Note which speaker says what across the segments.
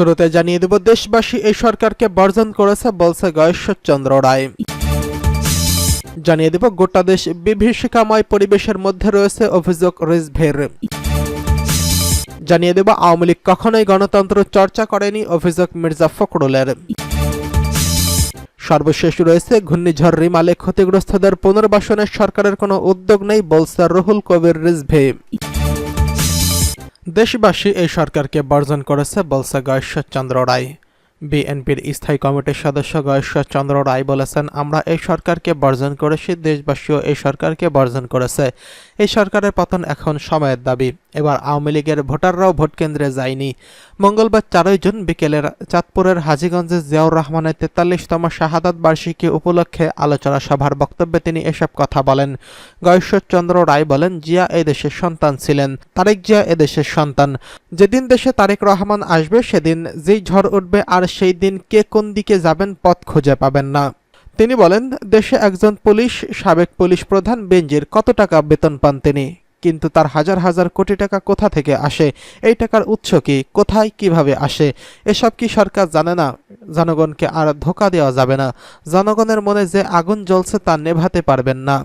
Speaker 1: শুরুতে জানিয়ে দেব, দেশবাসী এই সরকারকে বর্জন করেছে বলছে গয়েশ্বরচন্দ্র রায়। জানিয়ে দেব, গোটা দেশ বিভীষিকাময় পরিবেশের মধ্যে রয়েছে অভিযোগ রিজভীর। জানিয়ে দেব, আওয়ামী লীগ কখনোই গণতন্ত্র চর্চা করেনি, অভিযোগ মির্জা ফখরুলের। সর্বশেষ রয়েছে, ঘূর্ণিঝড় রিমালে ক্ষতিগ্রস্তদের পুনর্বাসনের সরকারের কোনো উদ্যোগ নেই বলছে রুহুল কবির রিজভী। দেশবাসী এই সরকারকে বর্জন করেছে বলছে গয়েশ্বরচন্দ্র রায়। বিএনপির স্থায়ী কমিটির সদস্য গয়েশ্বরচন্দ্র রায় বলেছেন, আমরা এই সরকারকে বর্জন করেছি, দেশবাসীও এই সরকারকে বর্জন করেছে। এই সরকারের পতন এখন সময়ের দাবি। এবার আওয়ামী লীগের ভোটাররাও ভোট কেন্দ্রে যায়নি। মঙ্গলবার 4 জুন বিকেলে চাঁদপুরের হাজীগঞ্জে জিয়াউর রহমানের 43তম শাহাদাত বার্ষিকী উপলক্ষে আলোচনা সভার বক্তব্যে তিনি এসব কথা বলেন। গয়েশ্বরচন্দ্র রায় বলেন, জিয়া এই দেশের সন্তান ছিলেন, তারেক জিয়া এদেশের সন্তান। যেদিন দেশে তারেক রহমান আসবে সেদিন যেই ঝড় উঠবে আর সেই দিন কে কোন দিকে যাবেন পথ খুঁজে পাবেন না। তিনি বলেন, দেশে একজন সাবেক পুলিশ প্রধান বেনজির কত টাকা বেতন পান তিনি, কিন্তু তার হাজার হাজার কোটি টাকা কোথা থেকে আসে, এই টাকার উৎস কি, কোথায় কিভাবে আসে, এসব কি সরকার জানে না? জনগণকে আর ধোঁকা দেওয়া যাবে না। জনগণের মনে যে আগুন জ্বলছে তা নেভাতে পারবেন না,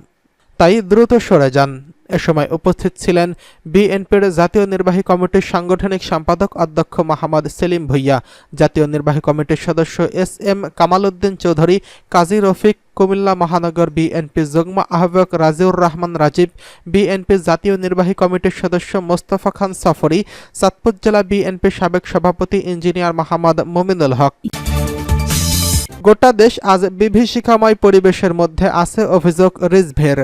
Speaker 1: তাই দ্রুত সরে যান। এ সময় উপস্থিত ছিলেন বিএনপির জাতীয় নির্বাহী কমিটির সাংগঠনিক সম্পাদক অধ্যক্ষ মোহাম্মদ সেলিম ভুইয়া, জাতীয় নির্বাহী কমিটির সদস্য এস.এম. কামাল উদ্দিন চৌধুরী, কাজী রফিক, কুমিল্লা মহানগর বিএনপি যুগ্ম আহ্বায়ক রাজিউর রহমান রাজীব, বিএনপি জাতীয় নির্বাহী কমিটির সদস্য মোস্তফা খান সফরি, চাঁদপুর জেলা বিএনপির সাবেক সভাপতি ইঞ্জিনিয়ার মোহাম্মদ মুমিনুল হক। গোটা দেশ আজ বিভীষিকাময় পরিবেশের মধ্যে আছে, অভিযোগ রিজভীর।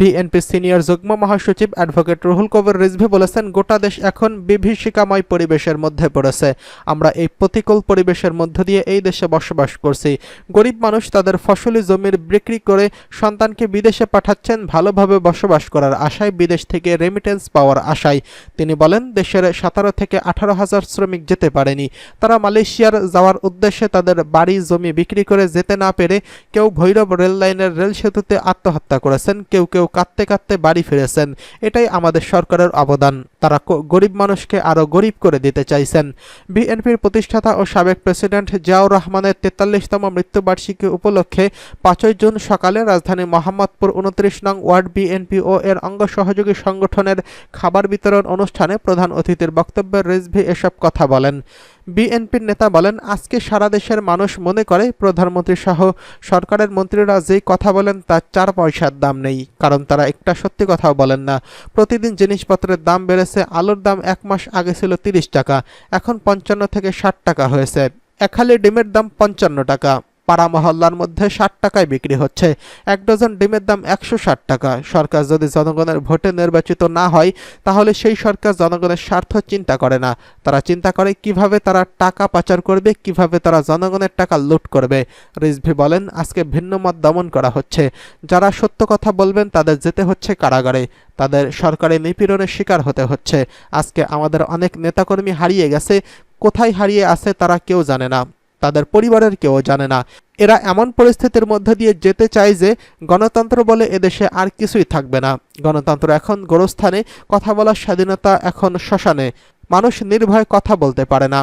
Speaker 1: বিএনপি সিনিয়র যুগ্ম মহাসচিব অ্যাডভোকেট রুহুল কবির রিজভী বলেছেন, গোটা দেশ এখন বিভীষিকাময় পরিবেশের মধ্যে পড়েছে। আমরা এই প্রতিকূল পরিবেশের মধ্য দিয়ে এই দেশে বসবাস করছি। গরিব মানুষ তাদের ফসলি জমির বিক্রি করে সন্তানকে বিদেশে পাঠাচ্ছেন ভালোভাবে বসবাস করার আশায়, বিদেশ থেকে রেমিটেন্স পাওয়ার আশায়। তিনি বলেন, দেশের 17 থেকে 18 হাজার শ্রমিক যেতে পারেনি। তারা মালয়েশিয়ার যাওয়ার উদ্দেশ্যে তাদের বাড়ি জমি বিক্রি করে যেতে না পেরে কেউ ভৈরব রেল লাইনের রেল সেতুতে আত্মহত্যা করেছেন, কেউ কেউ কাঁদতে কাঁদতে বাড়ি ফিরেছেন। এটাই আমাদের সরকারের অবদান। তারা গরিব মানুষকে আরো গরিব করে দিতে চাইছেন। বিএনপির প্রতিষ্ঠাতা ও সাবেক প্রেসিডেন্ট জিয়াউর রহমানের 43তম মৃত্যুবার্ষিকী উপলক্ষে 5 জুন সকালে রাজধানী মোহাম্মদপুর 29 নং ওয়ার্ড বিএনপি ও এর অঙ্গ সহযোগী সংগঠনের খাবার বিতরণ অনুষ্ঠানে প্রধান অতিথির বক্তব্যে রিজভী এসব কথা বলেন। বিএনপির নেতা বলেন, আজকে সারা দেশের মানুষ মনে করে প্রধানমন্ত্রী সহ সরকারের মন্ত্রীরা যেই কথা বলেন তার 4 পয়সার দাম নেই, কারণ তারা একটা সত্যি কথাও বলেন না। প্রতিদিন জিনিসপত্রের দাম বেড়েছে। আলুর দাম 1 মাস আগে ছিল 30 টাকা, এখন 55 থেকে 60 টাকা হয়েছে। এক হালি ডিমের দাম 55 টাকা। পাড়া মহল্লার মধ্যে 60 টাকায় বিক্রি হচ্ছে। 1 ডজন ডিমের দাম 160 টাকা। সরকার যদি জনগণের ভোটে নির্বাচিত না হয় তাহলে সেই সরকার জনগণের স্বার্থ চিন্তা করে না। তারা চিন্তা করে কিভাবে তারা টাকা পাচার করবে, কিভাবে তারা জনগণের টাকা লুট করবে। রিজভী বলেন, আজকে ভিন্ন মত দমন করা হচ্ছে। যারা সত্য কথা বলবেন তাদের যেতে হচ্ছে কারাগারে, তাদের সরকারি নিপীড়নের শিকার হতে হচ্ছে। আজকে আমাদের অনেক নেতাকর্মী হারিয়ে গেছে। কোথায় হারিয়ে আছে তারা কেউ জানে না, তাদের পরিবারের কেউ জানে না। এরা এমন পরিস্থিতির মধ্যে দিয়ে যেতে চায় যে গণতন্ত্র বলে এদেশে আর কিছুই থাকবে না। গণতন্ত্র এখন গোরস্থানে, কথা বলার স্বাধীনতা এখন শ্মশানে। মানুষ নির্ভয়ে কথা বলতে পারে না।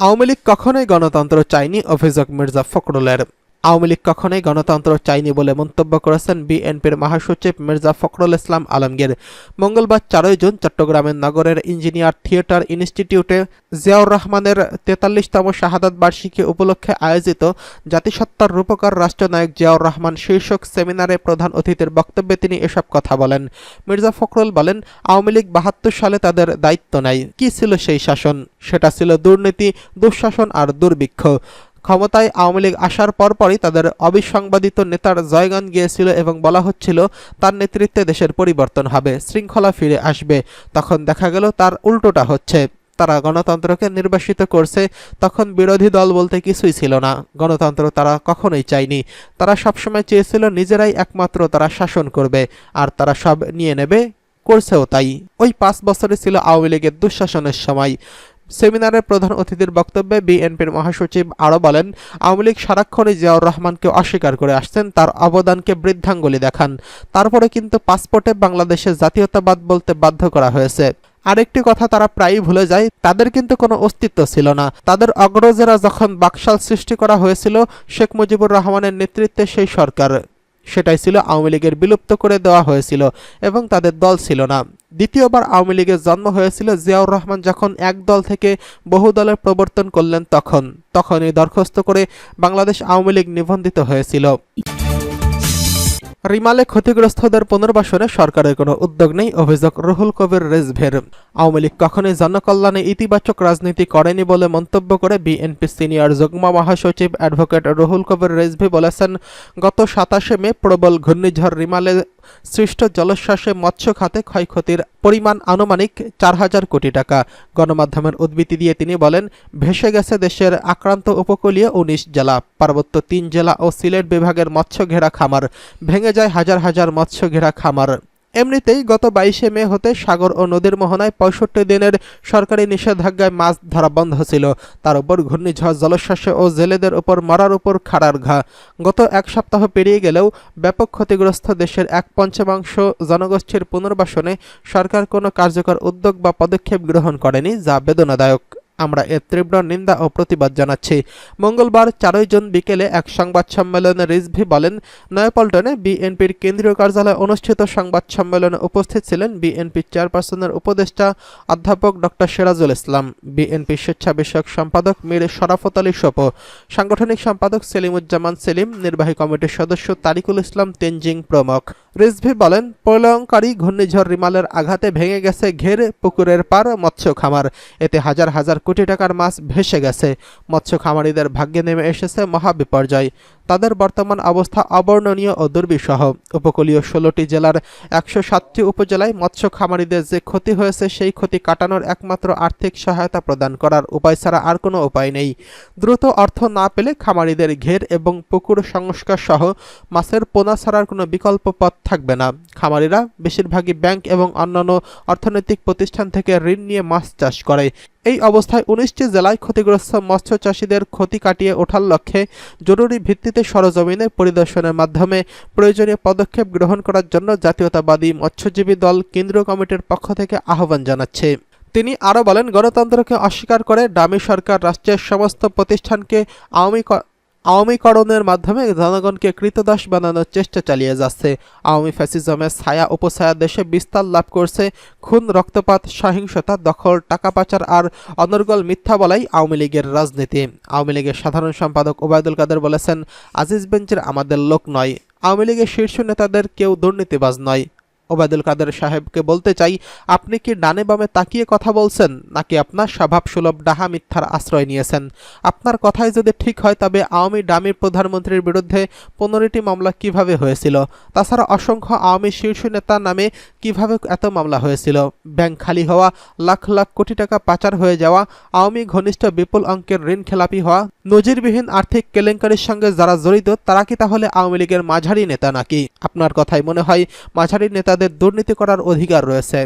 Speaker 1: আওয়ামী লীগ কখনোই গণতন্ত্র চায়নি, অভিযোগ মির্জা ফখরুলের। আওয়ামী লীগ কখনোই গণতন্ত্র চায়নি বলে মন্তব্য করেছেন বিএনপির মহাসচিব মির্জা ফখরুল ইসলাম আলমগীর। মঙ্গলবার 4 জুন চট্টগ্রামের নগরের ইঞ্জিনিয়ার থিয়েটার ইনস্টিটিউটে জিয়াউর রহমানের 43তম শাহাদাত বার্ষিকী উপলক্ষে আয়োজিত জাতিসত্তার রূপকার রাষ্ট্রনায়ক জিয়াউর রহমান শীর্ষক সেমিনারে প্রধান অতিথির বক্তব্যে তিনি এসব কথা বলেন। মির্জা ফখরুল বলেন, আওয়ামী লীগ 72 সালে তাদের দায়িত্ব নেয়। কি ছিল সেই শাসন? সেটা ছিল দুর্নীতি, দুঃশাসন আর দুর্ভিক্ষ। ক্ষমতায় আওয়ামী লীগ আসার পরপরই তাদের অবিসংবাদিত নেতার জয়গান গিয়েছিল এবং বলা হচ্ছিল তার নেতৃত্বে দেশের পরিবর্তন হবে, শৃঙ্খলা ফিরে আসবে। তখন দেখা গেল তার উল্টোটা হচ্ছে। তারা গণতন্ত্রকে নির্বাসিত করছে। তখন বিরোধী দল বলতে কিছুই ছিল না। গণতন্ত্র তারা কখনোই চায়নি। তারা সবসময় চেয়েছিল নিজেরাই একমাত্র তারা শাসন করবে, আর তারা সব নিয়ে নেবে, করছেও তাই। ওই 5 বছরে ছিল আওয়ামী লীগের দুঃশাসনের সময়। সেমিনারের প্রধান অতিথির বক্তব্যে বিএনপির মহাসচিব আরও বলেন, আওয়ামী লীগ সারাক্ষণই জিয়াউর রহমানকে অস্বীকার করে আসছেন, তার অবদানকে বৃদ্ধাঙ্গুলি দেখান। তারপরে কিন্তু পাসপোর্টে বাংলাদেশের জাতীয়তাবাদ বলতে বাধ্য করা হয়েছে। আরেকটি কথা তারা প্রায়ই ভুলে যায়, তাদের কিন্তু কোনো অস্তিত্ব ছিল না। তাদের অগ্রজেরা যখন বাকশাল সৃষ্টি করা হয়েছিল শেখ মুজিবুর রহমানের নেতৃত্বে সেই সরকার, সেটাই ছিল আওয়ামী লীগের বিলুপ্ত করে দেওয়া হয়েছিল এবং তাদের দল ছিল না। দ্বিতীয়বার আওয়ামী লীগের জন্ম হয়েছিল জিয়াউর রহমান যখন এক দল থেকে বহু দলের প্রবর্তন করলেন, তখনই দরখাস্ত করে বাংলাদেশ আওয়ামী লীগ নিবন্ধিত হয়েছিল। রিমালে ক্ষতিগ্রস্তদের পুনর্বাসনে সরকারের কোনো উদ্যোগ নেই, অভিযোগ রুহুল কবির রেজভীর। আওয়ামী লীগ কখনোই জনকল্যাণে ইতিবাচক রাজনীতি করেনি বলে মন্তব্য করে বিএনপি সিনিয়র যুগ্ম মহাসচিব অ্যাডভোকেট রুহুল কবির রেজভী বলেছেন, গত ২৭শে মে প্রবল ঘূর্ণিঝড় রিমালে সৃষ্ট জলোচ্ছ্বাসে মৎস্য খাতে ক্ষয়ক্ষতির পরিমাণ আনুমানিক ৪,০০০ কোটি টাকা। গণমাধ্যমের উদ্ধৃতি দিয়ে তিনি বলেন, ভেসে গেছে দেশের আক্রান্ত উপকূলীয় ১৯ জেলা, পার্বত্য ৩ জেলা ও সিলেট বিভাগের মৎস্য ঘেরা খামার, ভেঙে যায় হাজার হাজার মৎস্য ঘেরা খামার। এমনিতেই গত ২২শে মে হতে সাগর ও নদীর মোহনায় ৬৫ দিনের সরকারি নিষেধাজ্ঞায় মাছ ধরা বন্ধ ছিল। তার উপর ঘূর্ণিঝড় জলোচ্ছ্বাসে ও জেলেদের উপর মরার উপর খাড়ার ঘা। গত এক সপ্তাহ পেরিয়ে গেলেও ব্যাপক ক্ষতিগ্রস্ত দেশের ১/৫ জনগোষ্ঠীর পুনর্বাসনে সরকার কোনো কার্যকর উদ্যোগ বা পদক্ষেপ গ্রহণ করেনি, যা বেদনাদায়ক। আমরা এর তীব্র নিন্দা ও প্রতিবাদ জানাচ্ছি। মঙ্গলবার ৪ জুন বিকেলে এক সংবাদ সম্মেলনে রিজভী বলেন, নয়াপল্টনে বিএনপির কেন্দ্রীয় কার্যালয়ে অনুষ্ঠিত সংবাদ সম্মেলনে উপস্থিত ছিলেন বিএনপি চেয়ারপারসনের উপদেষ্টা অধ্যাপক ড সিরাজুল ইসলাম, বিএনপি স্বেচ্ছা বিষয়ক সম্পাদক মীর শরাফত আলী সোপো, সাংগঠনিক সম্পাদক সেলিমুজ্জামান সেলিম, নির্বাহী কমিটির সদস্য তারিকুল ইসলাম তেনজিং প্রমুখ। রিজভী বলেন, প্রলয়ঙ্কারী ঘূর্ণিঝড় রিমালের আঘাতে ভেঙে গেছে ঘের, পুকুরের পার, মৎস্য খামার। এতে হাজার হাজার কোটি টাকার মাছ ভেসে গেছে। মৎস্য খামারিদের ভাগ্যে নেমে এসেছে মহাবিপর্যয়। তাদের বর্তমান অবস্থা অবর্ণনীয় ও দুর্বিষহ। উপকূলীয় ১৬টি জেলার ১০৭টি উপজেলায় মৎস্য খামারিদের যে ক্ষতি হয়েছে, সেই ক্ষতি কাটানোর একমাত্র আর্থিক সহায়তা প্রদান করার উপায় ছাড়া আর কোনো উপায় নেই। দ্রুত অর্থ না পেলে খামারিদের ঘের এবং পুকুর সংস্কার সহ মাছের পোনা ছাড়ার কোনো বিকল্প পথ থাকবে না। খামারিরা বেশিরভাগই ব্যাংক এবং অন্যান্য অর্থনৈতিক প্রতিষ্ঠান থেকে ঋণ নিয়ে মাছ চাষ করে। এই অবস্থায় ১৯টি জেলায় ক্ষতিগ্রস্ত মৎস্য চাষিদের ক্ষতি কাটিয়ে ওঠার লক্ষ্যে জরুরি ভিত্তিতে সরেজমিনে পরিদর্শনের মাধ্যমে প্রয়োজনীয় পদক্ষেপ গ্রহণ করার জন্য জাতীয়তাবাদী মৎস্যজীবী দল কেন্দ্রীয় কমিটির পক্ষ থেকে আহ্বান জানাচ্ছে। তিনি আরও বলেন, গণতন্ত্রকে অস্বীকার করে ডামি সরকার রাষ্ট্রের সমস্ত প্রতিষ্ঠানকে আওয়ামীকরণের মাধ্যমে জনগণকে কৃতদাস বানানোর চেষ্টা চালিয়ে যাচ্ছে। আওয়ামী ফ্যাসিজমের ছায়া উপছায়া দেশে বিস্তার লাভ করছে। খুন, রক্তপাত, সহিংসতা, দখল, টাকা পাচার আর অনর্গল মিথ্যা বলাই আওয়ামী লীগের রাজনীতি। আওয়ামী লীগের সাধারণ সম্পাদক ওবায়দুল কাদের বলেছেন, আজিজ বেঞ্চের আমাদের লোক নয়। আওয়ামী লীগের শীর্ষ নেতাদের কেউ দুর্নীতিবাজ নয়। ওবায়দুল কাদের সাহেবকে বলতে চাই, আপনি কি ডানে বামে তাকিয়ে কথা বলছেন, নাকি আপনার স্বভাবসুলভ ডাহা মিথ্যার আশ্রয় নিয়েছেন? আপনার কথাই যদি ঠিক হয়, তবে আওয়ামী ডামি প্রধানমন্ত্রীর বিরুদ্ধে 15টি মামলা কিভাবে হয়েছিল? তাছাড়া অসংখ্য আওয়ামী শীর্ষ নেতার নামে কিভাবে এত মামলা হয়েছিল? ব্যাংক খালি হওয়া, লাখ লাখ কোটি টাকা পাচার হয়ে যাওয়া, আওয়ামী ঘনিষ্ঠ বিপুল অঙ্কের ঋণ খেলাপি হওয়া, নজিরবিহীন আর্থিক কেলেঙ্কারির সঙ্গে যারা জড়িত, তারা কি তাহলে আওয়ামী লীগের মাঝারি নেতা নাকি? আপনার কথাই মনে হয় মাঝারি নেতাদের দুর্নীতি করার অধিকার রয়েছে।